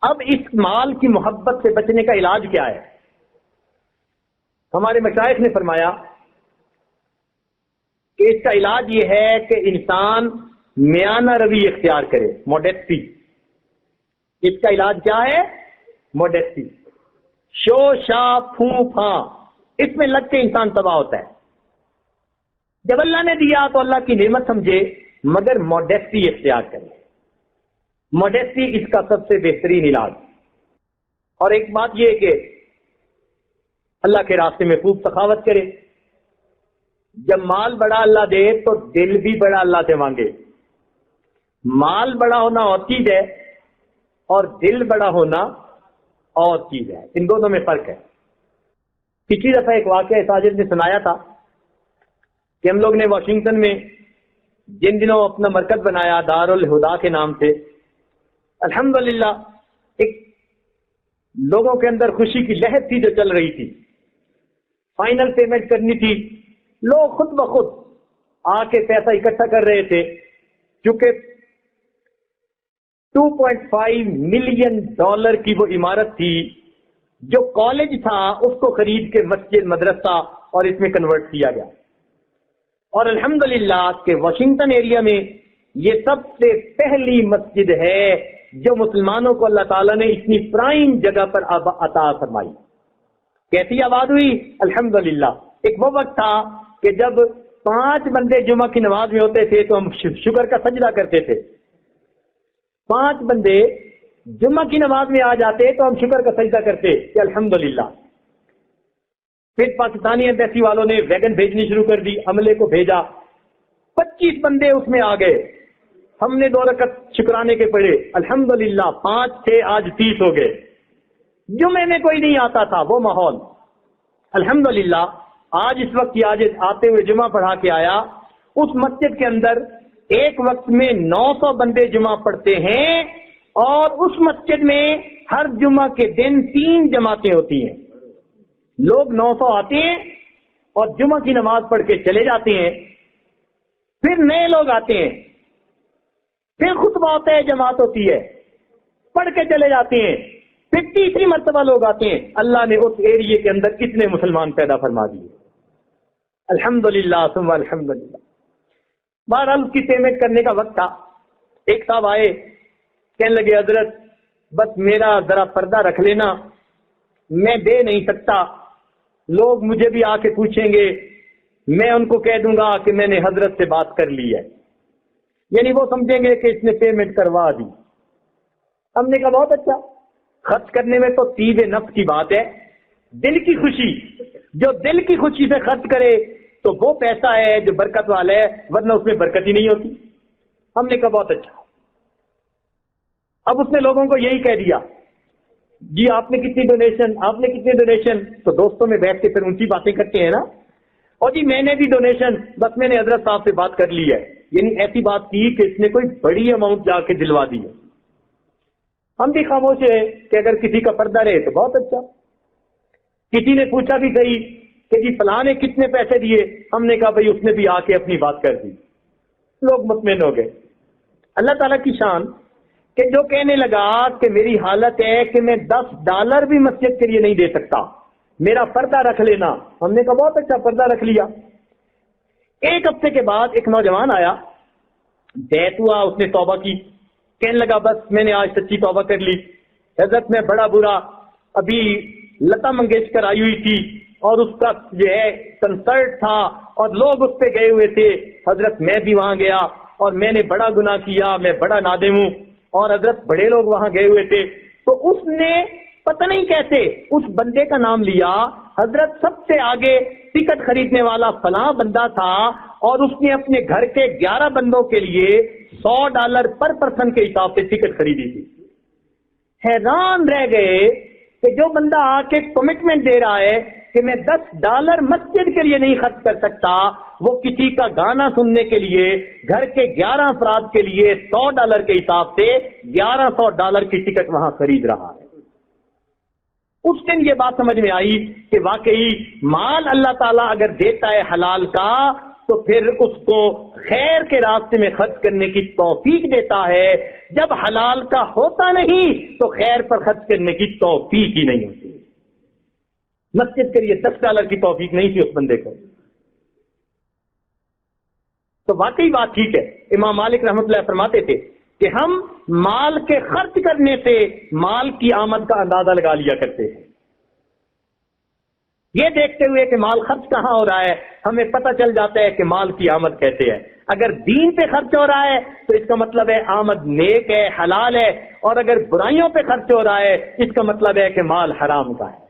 اب اس مال کی محبت سے بچنے کا علاج کیا ہے؟ ہمارے مشائخ نے فرمایا کہ اس کا علاج یہ ہے کہ انسان میانہ روی اختیار کرے، موڈیسٹی۔ اس کا علاج کیا ہے؟ موڈیسٹی۔ شو شا پھوں پھاں اس میں لگ کے انسان تباہ ہوتا ہے۔ جب اللہ نے دیا تو اللہ کی نعمت سمجھے، مگر موڈیسٹی اختیار کرے۔ موڈیسٹی اس کا سب سے بہترین علاج۔ اور ایک بات یہ کہ اللہ کے راستے میں خوب سخاوت کرے۔ جب مال بڑا اللہ دے تو دل بھی بڑا اللہ سے مانگے۔ مال بڑا ہونا اور چیز ہے اور دل بڑا ہونا اور چیز ہے، ان دونوں میں فرق ہے۔ پچھلی دفعہ ایک واقعہ ساجد نے سنایا تھا کہ ہم لوگ نے واشنگٹن میں جن دنوں اپنا مرکز بنایا دارالہدا کے نام سے، الحمدللہ ایک لوگوں کے اندر خوشی کی لہر تھی جو چل رہی تھی۔ فائنل پیمنٹ کرنی تھی، لوگ خود بخود آ کے پیسہ اکٹھا کر رہے تھے، کیونکہ 2.5 ملین ڈالر کی وہ عمارت تھی جو کالج تھا، اس کو خرید کے مسجد، مدرسہ اور اس میں کنورٹ کیا گیا۔ اور الحمدللہ کہ واشنگٹن ایریا میں یہ سب سے پہلی مسجد ہے جو مسلمانوں کو اللہ تعالیٰ نے اتنی پرائم جگہ پر عطا فرمائی۔ کیسی آباد ہوئی؟ الحمدللہ۔ ایک وہ وقت تھا کہ جب 5 بندے جمعہ کی نماز میں ہوتے تھے تو ہم شکر کا سجدہ کرتے تھے۔ 5 بندے جمعہ کی نماز میں آ جاتے تو ہم شکر کا سجدہ کرتے کہ الحمدللہ۔ پھر پاکستانی ایمبیسی والوں نے ویگن بھیجنی شروع کر دی، عملے کو بھیجا، 25 بندے اس میں آ گئے۔ ہم نے 2 رکعت شکرانے کے پڑھے، الحمدللہ 5 تھے، آج 30 ہو گئے۔ جمعے میں کوئی نہیں آتا تھا، وہ ماحول۔ الحمدللہ آج اس وقت یہ آج آتے ہوئے جمعہ پڑھا کے آیا، اس مسجد کے اندر ایک وقت میں 900 بندے جمعہ پڑھتے ہیں، اور اس مسجد میں ہر جمعہ کے دن 3 جماعتیں ہوتی ہیں۔ لوگ 900 آتے ہیں اور جمعہ کی نماز پڑھ کے چلے جاتے ہیں، پھر نئے لوگ آتے ہیں، پھر خطبہ ہوتا ہے، جماعت ہوتی ہے، پڑھ کے چلے جاتے ہیں، پھر تیسری مرتبہ لوگ آتے ہیں۔ اللہ نے اس ایریے کے اندر کتنے مسلمان پیدا فرما دیے، الحمدللہ ثم الحمدللہ۔ بہرحال اس کی پیمنٹ کرنے کا وقت تھا، ایک صاحب آئے، کہنے لگے حضرت بس میرا ذرا پردہ رکھ لینا، میں دے نہیں سکتا، لوگ مجھے بھی آ کے پوچھیں گے، میں ان کو کہہ دوں گا کہ میں نے حضرت سے بات کر لی ہے، یعنی وہ سمجھیں گے کہ اس نے پیمنٹ کروا دی۔ ہم نے کہا بہت اچھا، خرچ کرنے میں تو طیب نفس کی بات ہے، دل کی خوشی، جو دل کی خوشی سے خرچ کرے تو وہ پیسہ ہے جو برکت والا ہے، ورنہ اس میں برکت ہی نہیں ہوتی۔ ہم نے کہا بہت اچھا۔ اب اس نے لوگوں کو یہی کہہ دیا، جی آپ نے کتنی ڈونیشن، آپ نے کتنی ڈونیشن، تو دوستوں میں بیٹھ کے پھر اونچی باتیں کرتے ہیں نا، اور جی میں نے بھی ڈونیشن، بس میں نے حضرت صاحب سے بات کر لی ہے، یعنی ایسی بات کی کہ اس نے کوئی بڑی اماؤنٹ جا کے دلوا دی ہے۔ ہم بھی خاموش ہیں کہ اگر کسی کا پردہ رہے تو بہت اچھا۔ کسی نے پوچھا بھی صحیح کہ جی فلاں نے کتنے پیسے دیے، ہم نے کہا بھائی اس نے بھی آ کے اپنی بات کر دی، لوگ مطمئن ہو گئے۔ اللہ تعالیٰ کی شان کہ جو کہنے لگا کہ میری حالت ہے کہ میں $10 بھی مسجد کے لیے نہیں دے سکتا، میرا پردہ رکھ لینا، ہم نے کہا بہت اچھا، پردہ رکھ لیا۔ ایک ہفتے کے بعد ایک نوجوان آیا، بیت ہوا، اس نے توبہ کی، کہنے لگا بس میں نے آج سچی توبہ کر لی، حضرت میں بڑا برا، ابھی لتا منگیشکر آئی ہوئی تھی اور اس کا جو ہے کنسرٹ تھا اور لوگ اس پہ گئے ہوئے تھے، حضرت میں بھی وہاں گیا اور میں نے بڑا گناہ کیا، میں بڑا نادم ہوں، اور حضرت بڑے لوگ وہاں گئے ہوئے تھے۔ تو اس نے پتہ نہیں کیسے اس بندے کا نام لیا، حضرت سب سے آگے ٹکٹ خریدنے والا فلاں بندہ تھا، اور اس نے اپنے گھر کے 11 بندوں کے لیے $100 پر پرسن کے حساب سے ٹکٹ خریدی تھی۔ حیران رہ گئے کہ جو بندہ آ کے کمٹمنٹ دے رہا ہے کہ میں $10 مسجد کے لیے نہیں خرچ کر سکتا، وہ کسی کا گانا سننے کے لیے گھر کے 11 افراد کے لیے $100 کے حساب سے $1100 کی ٹکٹ وہاں خرید رہا ہے۔ اس دن یہ بات سمجھ میں آئی کہ واقعی مال اللہ تعالیٰ اگر دیتا ہے حلال کا تو پھر اس کو خیر کے راستے میں خرچ کرنے کی توفیق دیتا ہے. جب حلال کا ہوتا نہیں تو خیر پر خرچ کرنے کی توفیق ہی نہیں ہوتی. مسجد کے لیے $10 کی توفیق نہیں تھی اس بندے کو. تو واقعی بات ٹھیک ہے. امام مالک رحمۃ اللہ فرماتے تھے کہ ہم مال کے خرچ کرنے سے مال کی آمد کا اندازہ لگا لیا کرتے ہیں. یہ دیکھتے ہوئے کہ مال خرچ کہاں ہو رہا ہے ہمیں پتہ چل جاتا ہے کہ مال کی آمد کیسے ہے. اگر دین پہ خرچ ہو رہا ہے تو اس کا مطلب ہے آمد نیک ہے، حلال ہے، اور اگر برائیوں پہ خرچ ہو رہا ہے اس کا مطلب ہے کہ مال حرام کا ہے.